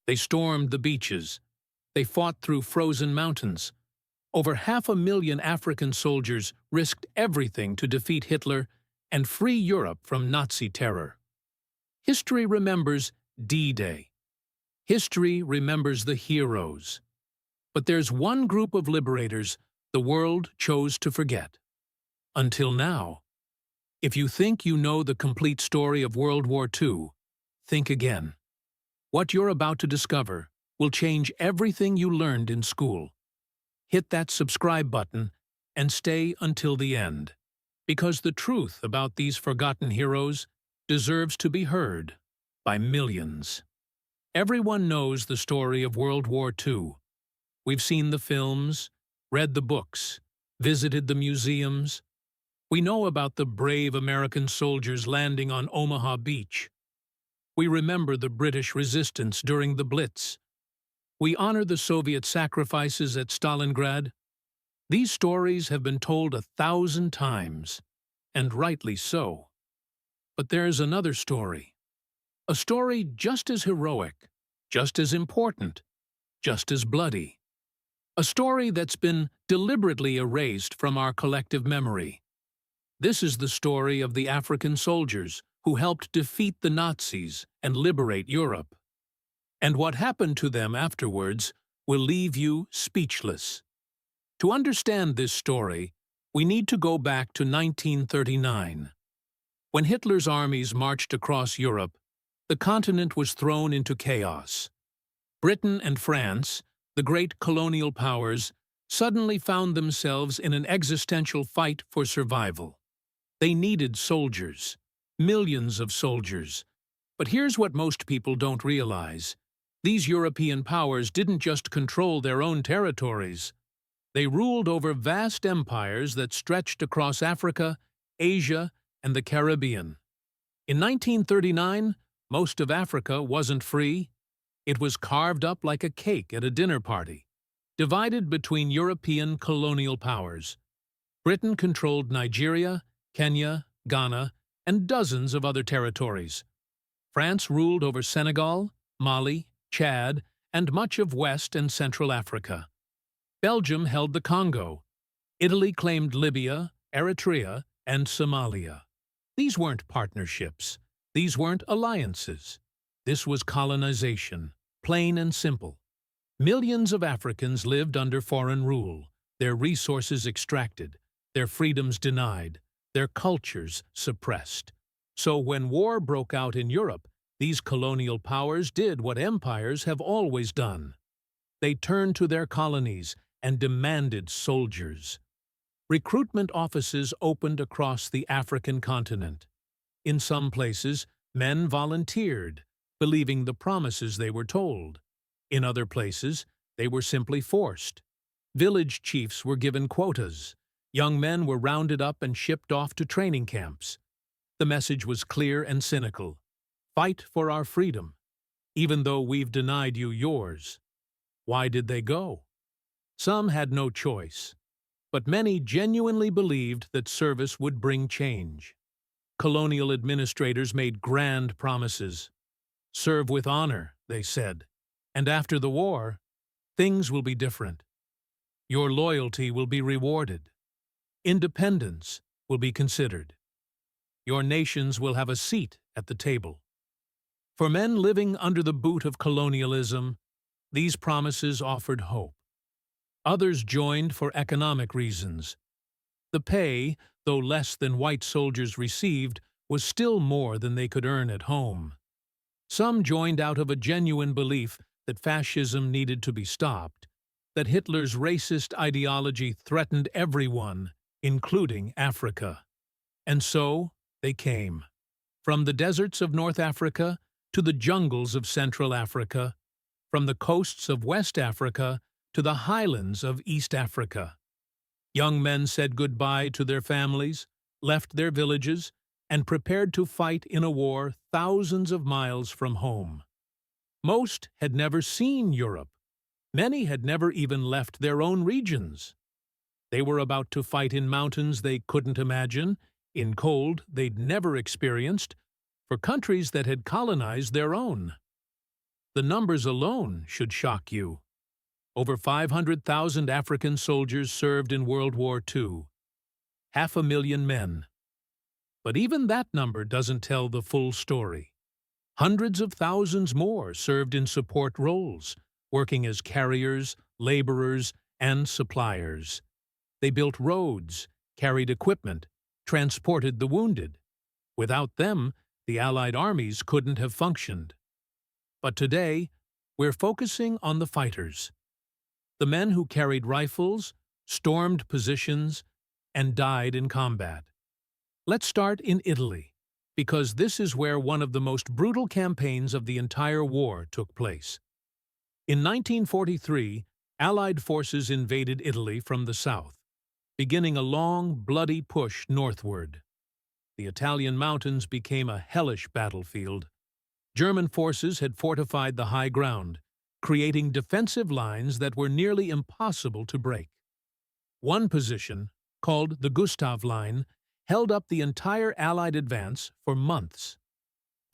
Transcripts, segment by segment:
They stormed the beaches. They fought through frozen mountains. Over 500,000 African soldiers risked everything to defeat Hitler and free Europe from Nazi terror. History remembers D-Day. History remembers the heroes. But there's one group of liberators the world chose to forget. Until now. If you think you know the complete story of World War II, think again. What you're about to discover will change everything you learned in school. Hit that subscribe button and stay until the end, because the truth about these forgotten heroes deserves to be heard by millions. Everyone knows the story of World War II. We've seen the films, read the books, visited the museums. We know about the brave American soldiers landing on Omaha Beach. We remember the British resistance during the Blitz. We honor the Soviet sacrifices at Stalingrad. These stories have been told 1,000 times, and rightly so. But there's another story. A story just as heroic, just as important, just as bloody. A story that's been deliberately erased from our collective memory. This is the story of the African soldiers who helped defeat the Nazis and liberate Europe. And what happened to them afterwards will leave you speechless. To understand this story, we need to go back to 1939. When Hitler's armies marched across Europe, the continent was thrown into chaos. Britain and France, the great colonial powers, suddenly found themselves in an existential fight for survival. They needed soldiers, millions of soldiers. But here's what most people don't realize. These European powers didn't just control their own territories. They ruled over vast empires that stretched across Africa, Asia, and the Caribbean. In 1939, most of Africa wasn't free. It was carved up like a cake at a dinner party, divided between European colonial powers. Britain controlled Nigeria, Kenya, Ghana, and dozens of other territories. France ruled over Senegal, Mali, Chad, and much of West and Central Africa. Belgium held the Congo. Italy claimed Libya, Eritrea, and Somalia. These weren't partnerships. These weren't alliances. This was colonization, plain and simple. Millions of Africans lived under foreign rule, their resources extracted, their freedoms denied, their cultures suppressed. So when war broke out in Europe, these colonial powers did what empires have always done. They turned to their colonies and demanded soldiers. Recruitment offices opened across the African continent. In some places, men volunteered, believing the promises they were told. In other places, they were simply forced. Village chiefs were given quotas. Young men were rounded up and shipped off to training camps. The message was clear and cynical. Fight for our freedom, even though we've denied you yours. Why did they go? Some had no choice, but many genuinely believed that service would bring change. Colonial administrators made grand promises. Serve with honor, they said, and after the war, things will be different. Your loyalty will be rewarded. Independence will be considered. Your nations will have a seat at the table. For men living under the boot of colonialism, these promises offered hope. Others joined for economic reasons. The pay, though less than white soldiers received, was still more than they could earn at home. Some joined out of a genuine belief that fascism needed to be stopped, that Hitler's racist ideology threatened everyone, including Africa. And so they came. From the deserts of North Africa to the jungles of Central Africa, from the coasts of West Africa to the highlands of East Africa. Young men said goodbye to their families, left their villages, and prepared to fight in a war thousands of miles from home. Most had never seen Europe. Many had never even left their own regions. They were about to fight in mountains they couldn't imagine, in cold they'd never experienced, for countries that had colonized their own. The numbers alone should shock you. Over 500,000 African soldiers served in World War II. 500,000 men. But even that number doesn't tell the full story. Hundreds of thousands more served in support roles, working as carriers, laborers, and suppliers. They built roads, carried equipment, transported the wounded. Without them, the Allied armies couldn't have functioned. But today, we're focusing on the fighters. The men who carried rifles, stormed positions, and died in combat. Let's start in Italy, because this is where one of the most brutal campaigns of the entire war took place. In 1943, Allied forces invaded Italy from the south, beginning a long, bloody push northward. The Italian mountains became a hellish battlefield. German forces had fortified the high ground, creating defensive lines that were nearly impossible to break. One position, called the Gustav Line, held up the entire Allied advance for months.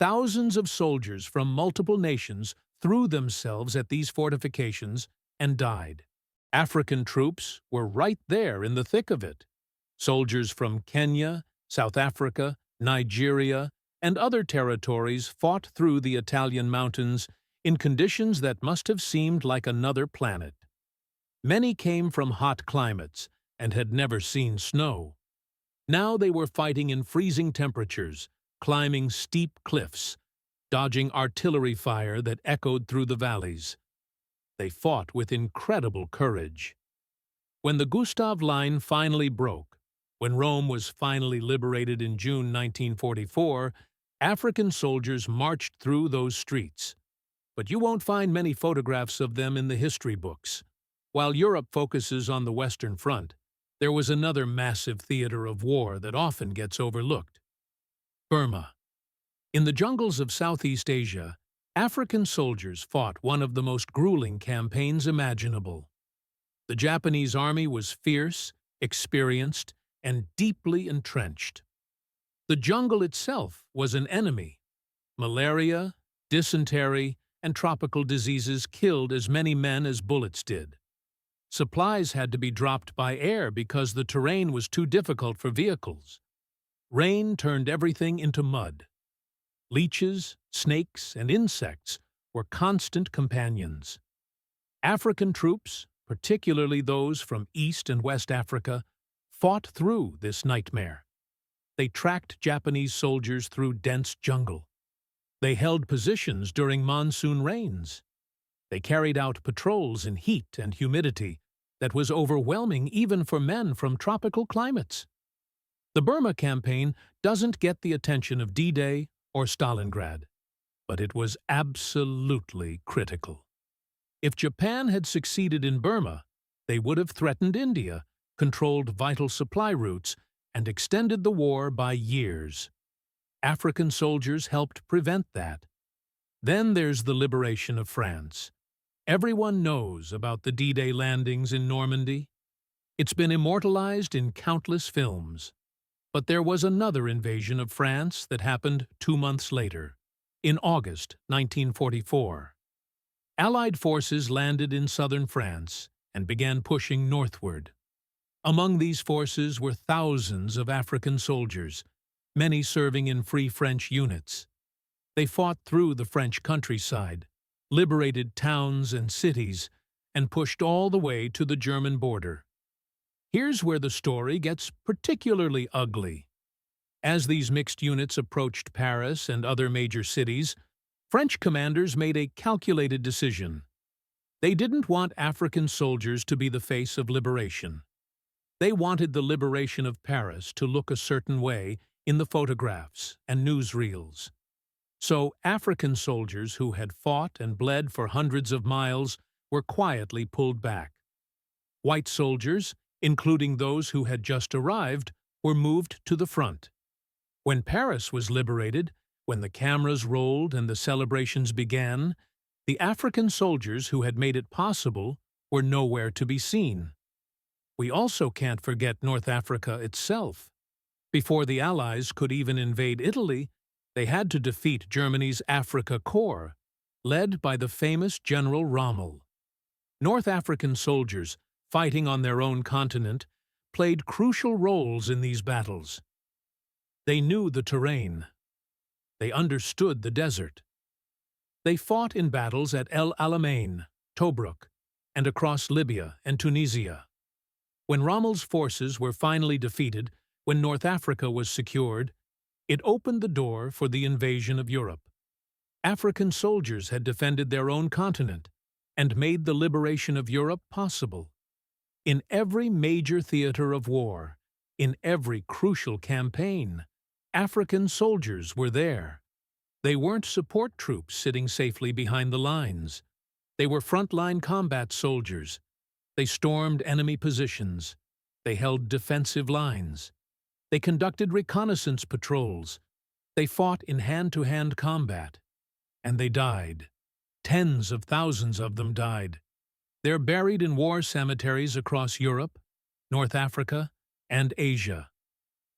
Thousands of soldiers from multiple nations threw themselves at these fortifications and died. African troops were right there in the thick of it. Soldiers from Kenya, South Africa, Nigeria, and other territories fought through the Italian mountains in conditions that must have seemed like another planet. Many came from hot climates and had never seen snow. Now they were fighting in freezing temperatures, climbing steep cliffs, dodging artillery fire that echoed through the valleys. They fought with incredible courage. When the Gustav Line finally broke, when Rome was finally liberated in June 1944, African soldiers marched through those streets. But you won't find many photographs of them in the history books. While Europe focuses on the Western Front, there was another massive theater of war that often gets overlooked: Burma. In the jungles of Southeast Asia, African soldiers fought one of the most grueling campaigns imaginable. The Japanese army was fierce, experienced, and deeply entrenched. The jungle itself was an enemy. Malaria, dysentery, and tropical diseases killed as many men as bullets did. Supplies had to be dropped by air because the terrain was too difficult for vehicles. Rain turned everything into mud. Leeches, snakes, and insects were constant companions. African troops, particularly those from East and West Africa, fought through this nightmare. They tracked Japanese soldiers through dense jungle. They held positions during monsoon rains. They carried out patrols in heat and humidity that was overwhelming even for men from tropical climates. The Burma campaign doesn't get the attention of D-Day or Stalingrad, but it was absolutely critical. If Japan had succeeded in Burma, they would have threatened India, controlled vital supply routes, and extended the war by years. African soldiers helped prevent that. Then there's the liberation of France. Everyone knows about the D-Day landings in Normandy. It's been immortalized in countless films. But there was another invasion of France that happened 2 months later, in August 1944. Allied forces landed in southern France and began pushing northward. Among these forces were thousands of African soldiers, many serving in Free French units. They fought through the French countryside, liberated towns and cities, and pushed all the way to the German border. Here's where the story gets particularly ugly. As these mixed units approached Paris and other major cities, French commanders made a calculated decision. They didn't want African soldiers to be the face of liberation. They wanted the liberation of Paris to look a certain way in the photographs and newsreels. So African soldiers who had fought and bled for hundreds of miles were quietly pulled back. White soldiers, including those who had just arrived, were moved to the front. When Paris was liberated, when the cameras rolled and the celebrations began, the African soldiers who had made it possible were nowhere to be seen. We also can't forget North Africa itself. Before the Allies could even invade Italy, they had to defeat Germany's Afrika Korps. led by the famous General Rommel. North African soldiers, fighting on their own continent, played crucial roles in these battles. They knew the terrain. They understood the desert. They fought in battles at El Alamein, Tobruk, and across Libya and Tunisia. When Rommel's forces were finally defeated, when North Africa was secured, it opened the door for the invasion of Europe. African soldiers had defended their own continent and made the liberation of Europe possible. In every major theater of war, in every crucial campaign, African soldiers were there. They weren't support troops sitting safely behind the lines. They were frontline combat soldiers. They stormed enemy positions. They held defensive lines. They conducted reconnaissance patrols. They fought in hand-to-hand combat. And they died. Tens of thousands of them died. They're buried in war cemeteries across Europe, North Africa, and Asia.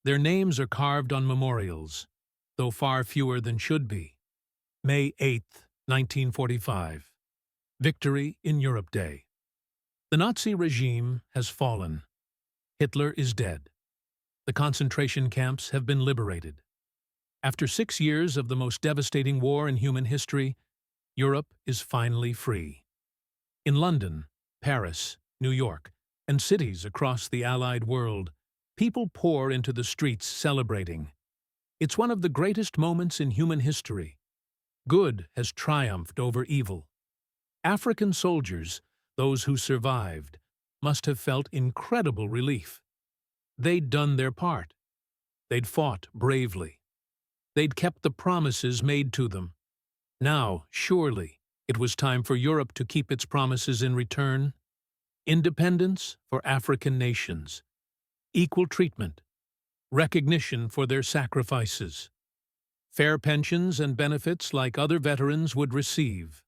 Their names are carved on memorials, though far fewer than should be. May 8, 1945. Victory in Europe Day. The Nazi regime has fallen. Hitler is dead. The concentration camps have been liberated. After 6 years of the most devastating war in human history, Europe is finally free. In London, Paris, New York, and cities across the Allied world, people pour into the streets celebrating. It's one of the greatest moments in human history. Good has triumphed over evil. African soldiers, those who survived, must have felt incredible relief. They'd done their part. They'd fought bravely. They'd kept the promises made to them. Now, surely, it was time for Europe to keep its promises in return. Independence for African nations. Equal treatment. Recognition for their sacrifices. Fair pensions and benefits like other veterans would receive.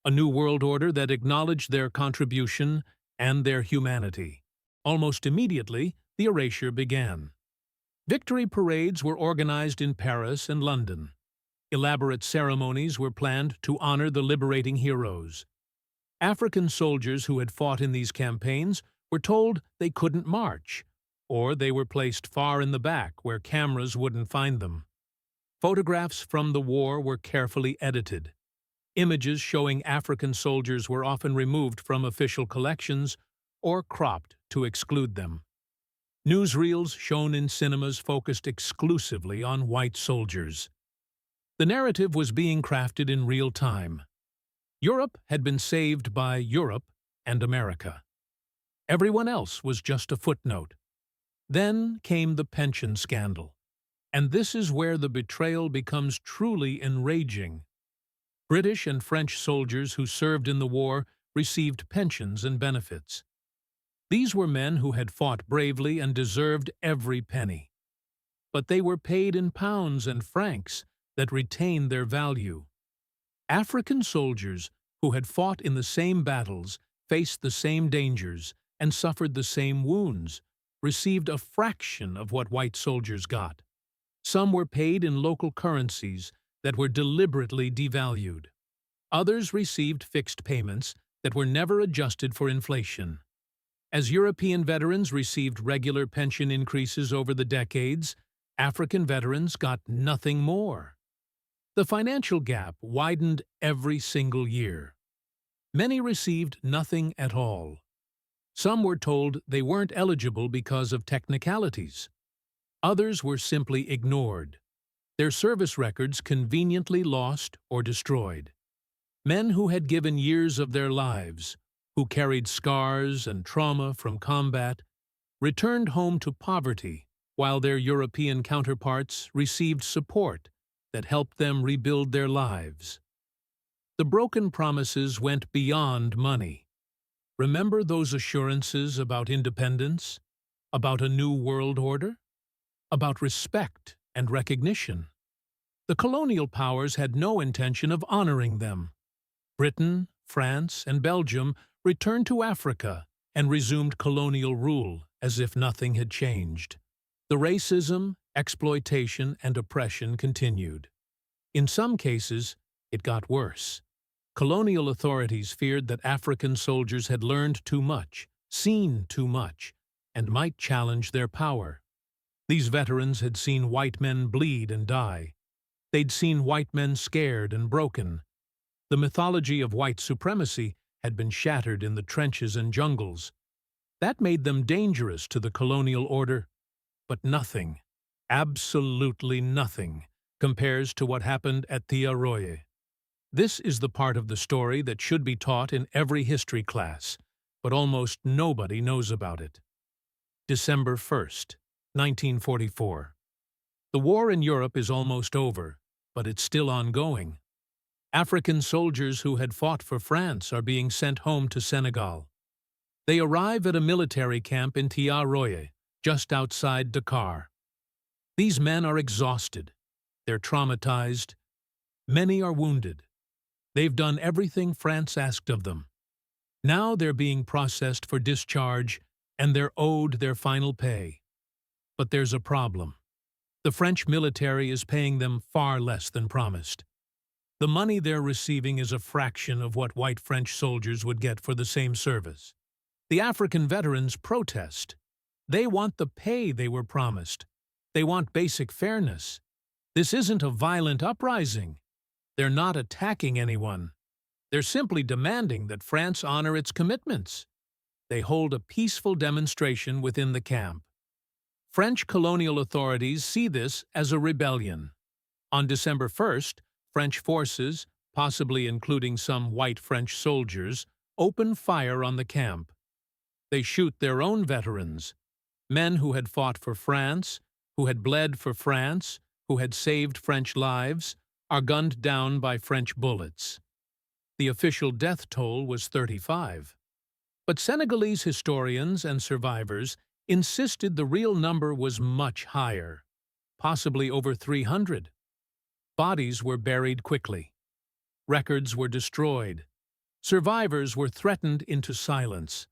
A new world order that acknowledged their contribution and their humanity. Almost immediately, the erasure began. Victory parades were organized in Paris and London. Elaborate ceremonies were planned to honor the liberating heroes. African soldiers who had fought in these campaigns were told they couldn't march, or they were placed far in the back where cameras wouldn't find them. Photographs from the war were carefully edited. Images showing African soldiers were often removed from official collections or cropped to exclude them. Newsreels shown in cinemas focused exclusively on white soldiers. The narrative was being crafted in real time. Europe had been saved by Europe and America. Everyone else was just a footnote. Then came the pension scandal. And this is where the betrayal becomes truly enraging. British and French soldiers who served in the war received pensions and benefits. These were men who had fought bravely and deserved every penny. But they were paid in pounds and francs that retained their value. African soldiers who had fought in the same battles, faced the same dangers, and suffered the same wounds, received a fraction of what white soldiers got. Some were paid in local currencies that were deliberately devalued. Others received fixed payments that were never adjusted for inflation. As European veterans received regular pension increases over the decades, African veterans got nothing more. The financial gap widened every single year. Many received nothing at all. Some were told they weren't eligible because of technicalities. Others were simply ignored. Their service records conveniently lost or destroyed. Men who had given years of their lives, who carried scars and trauma from combat, returned home to poverty, while their European counterparts received support that helped them rebuild their lives. The broken promises went beyond money. Remember those assurances about independence, about a new world order, about respect and recognition? The colonial powers had no intention of honoring them. Britain, France, and Belgium returned to Africa and resumed colonial rule as if nothing had changed. The racism, exploitation, and oppression continued. In some cases, it got worse. Colonial authorities feared that African soldiers had learned too much, seen too much, and might challenge their power. These veterans had seen white men bleed and die. They'd seen white men scared and broken. The mythology of white supremacy had been shattered in the trenches and jungles. That made them dangerous to the colonial order. But nothing, absolutely nothing, compares to what happened at Thiaroye. This is the part of the story that should be taught in every history class, but almost nobody knows about it. December 1st, 1944. The war in Europe is almost over, but it's still ongoing. African soldiers who had fought for France are being sent home to Senegal. They arrive at a military camp in Thiaroye, just outside Dakar. These men are exhausted. They're traumatized. Many are wounded. They've done everything France asked of them. Now they're being processed for discharge, and they're owed their final pay. But there's a problem. The French military is paying them far less than promised. The money they're receiving is a fraction of what white French soldiers would get for the same service. The African veterans protest. They want the pay they were promised. They want basic fairness. This isn't a violent uprising. They're not attacking anyone. They're simply demanding that France honor its commitments. They hold a peaceful demonstration within the camp. French colonial authorities see this as a rebellion. On December 1st, French forces, possibly including some white French soldiers, open fire on the camp. They shoot their own veterans, men who had fought for France, who had bled for France, who had saved French lives, are gunned down by French bullets. The official death toll was 35. But Senegalese historians and survivors insisted the real number was much higher, possibly over 300. Bodies were buried quickly. Records were destroyed. Survivors were threatened into silence.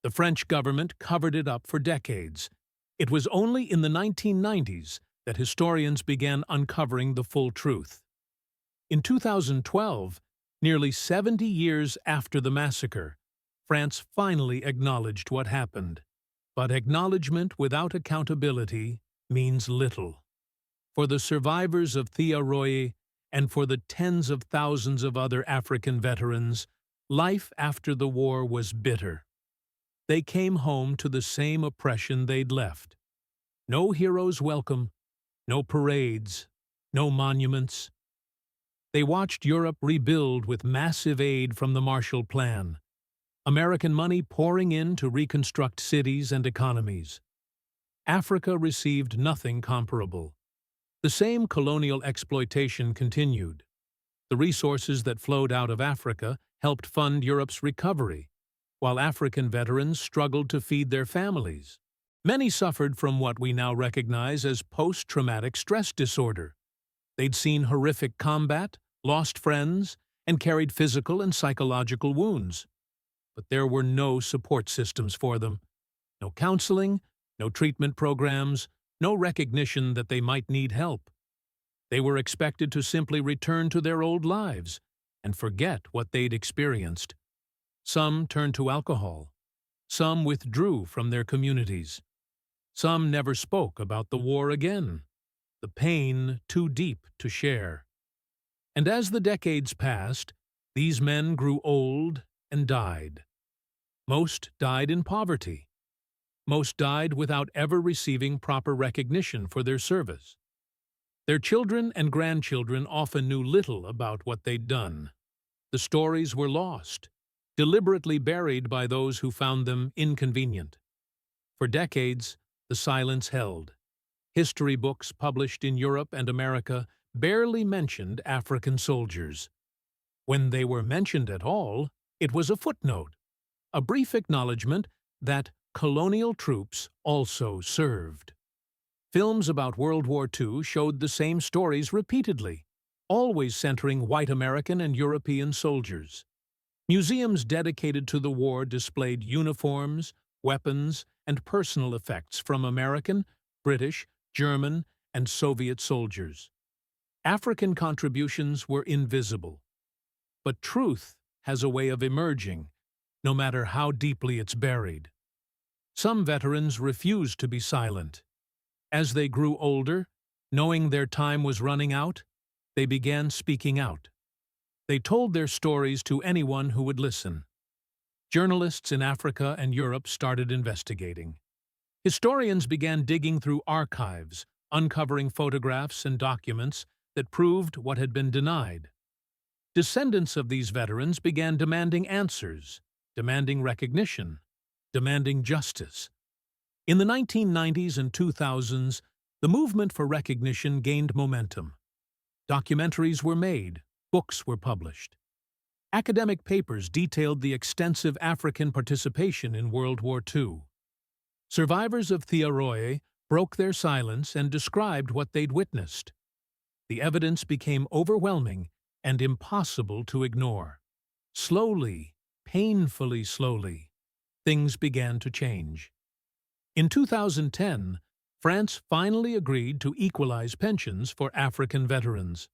The French government covered it up for decades. It was only in the 1990s that historians began uncovering the full truth. In 2012, nearly 70 years after the massacre, France finally acknowledged what happened. But acknowledgement without accountability means little. For the survivors of Thiaroye and for the tens of thousands of other African veterans, life after the war was bitter. They came home to the same oppression they'd left. No heroes' welcome, no parades, no monuments. They watched Europe rebuild with massive aid from the Marshall Plan, American money pouring in to reconstruct cities and economies. Africa received nothing comparable. The same colonial exploitation continued. The resources that flowed out of Africa helped fund Europe's recovery, while African veterans struggled to feed their families. Many suffered from what we now recognize as post-traumatic stress disorder. They'd seen horrific combat, lost friends, and carried physical and psychological wounds. But there were no support systems for them. No counseling, no treatment programs, no recognition that they might need help. They were expected to simply return to their old lives and forget what they'd experienced. Some turned to alcohol. Some withdrew from their communities. Some never spoke about the war again, the pain too deep to share. And as the decades passed, these men grew old and died. Most died in poverty. Most died without ever receiving proper recognition for their service. Their children and grandchildren often knew little about what they'd done. The stories were lost, deliberately buried by those who found them inconvenient. For decades, the silence held. History books published in Europe and America barely mentioned African soldiers. When they were mentioned at all, it was a footnote, a brief acknowledgement that colonial troops also served. Films about World War II showed the same stories repeatedly, always centering white American and European soldiers. Museums dedicated to the war displayed uniforms, weapons, and personal effects from American, British, German, and Soviet soldiers. African contributions were invisible. But truth has a way of emerging, no matter how deeply it's buried. Some veterans refused to be silent. As they grew older, knowing their time was running out, they began speaking out. They told their stories to anyone who would listen. Journalists in Africa and Europe started investigating. Historians began digging through archives, uncovering photographs and documents that proved what had been denied. Descendants of these veterans began demanding answers, demanding recognition, demanding justice. In the 1990s and 2000s, the movement for recognition gained momentum. Documentaries were made, books were published. Academic papers detailed the extensive African participation in World War II. Survivors of Thiaroye broke their silence and described what they'd witnessed. The evidence became overwhelming and impossible to ignore. Slowly, painfully slowly, things began to change. In 2010, France finally agreed to equalize pensions for African veterans.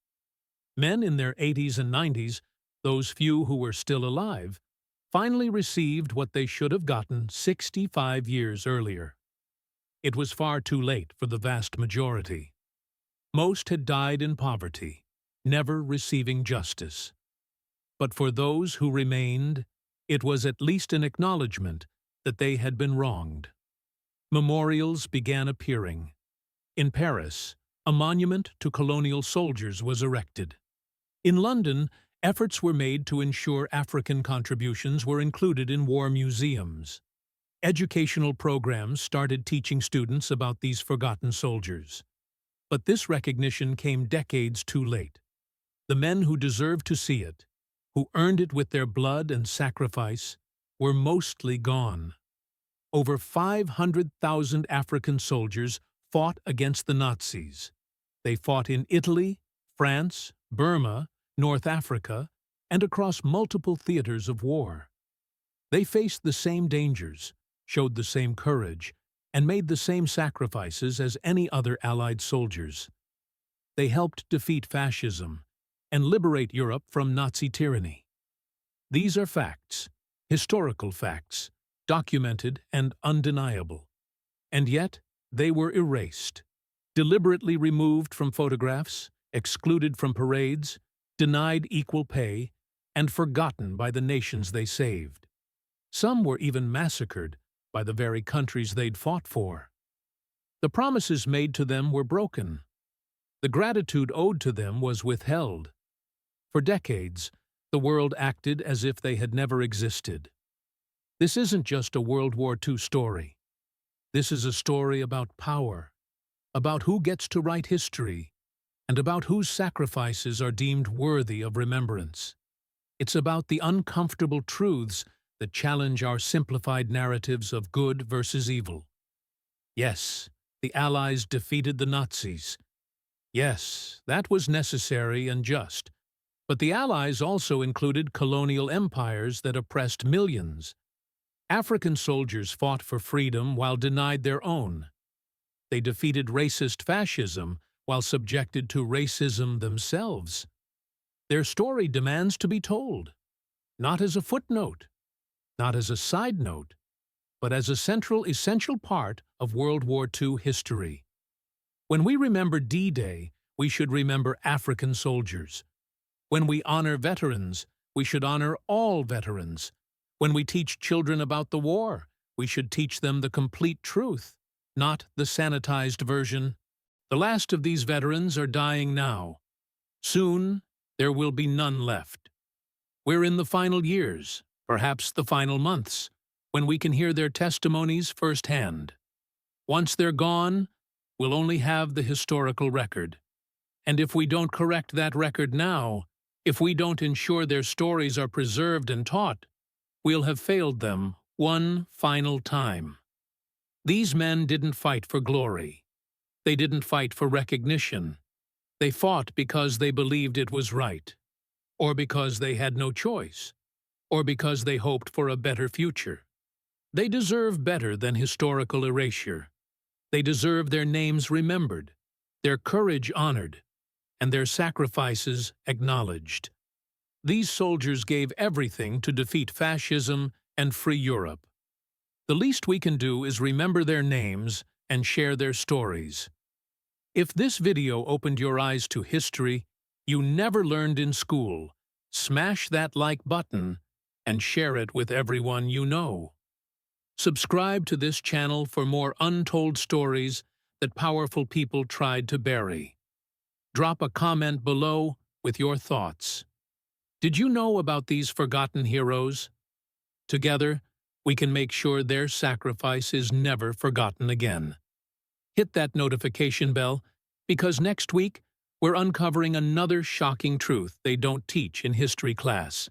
Men in their 80s and 90s, those few who were still alive, finally received what they should have gotten 65 years earlier. It was far too late for the vast majority. Most had died in poverty, never receiving justice. But for those who remained, it was at least an acknowledgement that they had been wronged. Memorials began appearing. In Paris, a monument to colonial soldiers was erected. In London, efforts were made to ensure African contributions were included in war museums. Educational programs started teaching students about these forgotten soldiers. But this recognition came decades too late. The men who deserved to see it, who earned it with their blood and sacrifice, were mostly gone. Over 500,000 African soldiers fought against the Nazis. They fought in Italy, France, Burma, North Africa, and across multiple theaters of war. They faced the same dangers, showed the same courage, and made the same sacrifices as any other Allied soldiers. They helped defeat fascism and liberate Europe from Nazi tyranny. These are facts, historical facts, documented and undeniable. And yet, they were erased, deliberately removed from photographs, excluded from parades, denied equal pay, and forgotten by the nations they saved. Some were even massacred by the very countries they'd fought for. The promises made to them were broken. The gratitude owed to them was withheld. For decades, the world acted as if they had never existed. This isn't just a World War II story. This is a story about power, about who gets to write history, and about whose sacrifices are deemed worthy of remembrance. It's about the uncomfortable truths that challenge our simplified narratives of good versus evil. Yes, the Allies defeated the Nazis. Yes, that was necessary and just. But the Allies also included colonial empires that oppressed millions. African soldiers fought for freedom while denied their own. They defeated racist fascism while subjected to racism themselves. Their story demands to be told, not as a footnote, not as a side note, but as a central, essential part of World War II history. When we remember D-Day, we should remember African soldiers. When we honor veterans, we should honor all veterans. When we teach children about the war, we should teach them the complete truth, not the sanitized version. The last of these veterans are dying now. Soon, there will be none left. We're in the final years, perhaps the final months, when we can hear their testimonies firsthand. Once they're gone, we'll only have the historical record. And if we don't correct that record now, if we don't ensure their stories are preserved and taught, we'll have failed them one final time. These men didn't fight for glory. They didn't fight for recognition. They fought because they believed it was right, or because they had no choice, or because they hoped for a better future. They deserve better than historical erasure. They deserve their names remembered, their courage honored, and their sacrifices acknowledged. These soldiers gave everything to defeat fascism and free Europe. The least we can do is remember their names and share their stories. If this video opened your eyes to history you never learned in school, smash that like button and share it with everyone you know. Subscribe to this channel for more untold stories that powerful people tried to bury. Drop a comment below with your thoughts. Did you know about these forgotten heroes? Together, we can make sure their sacrifice is never forgotten again. Hit that notification bell, because next week we're uncovering another shocking truth they don't teach in history class.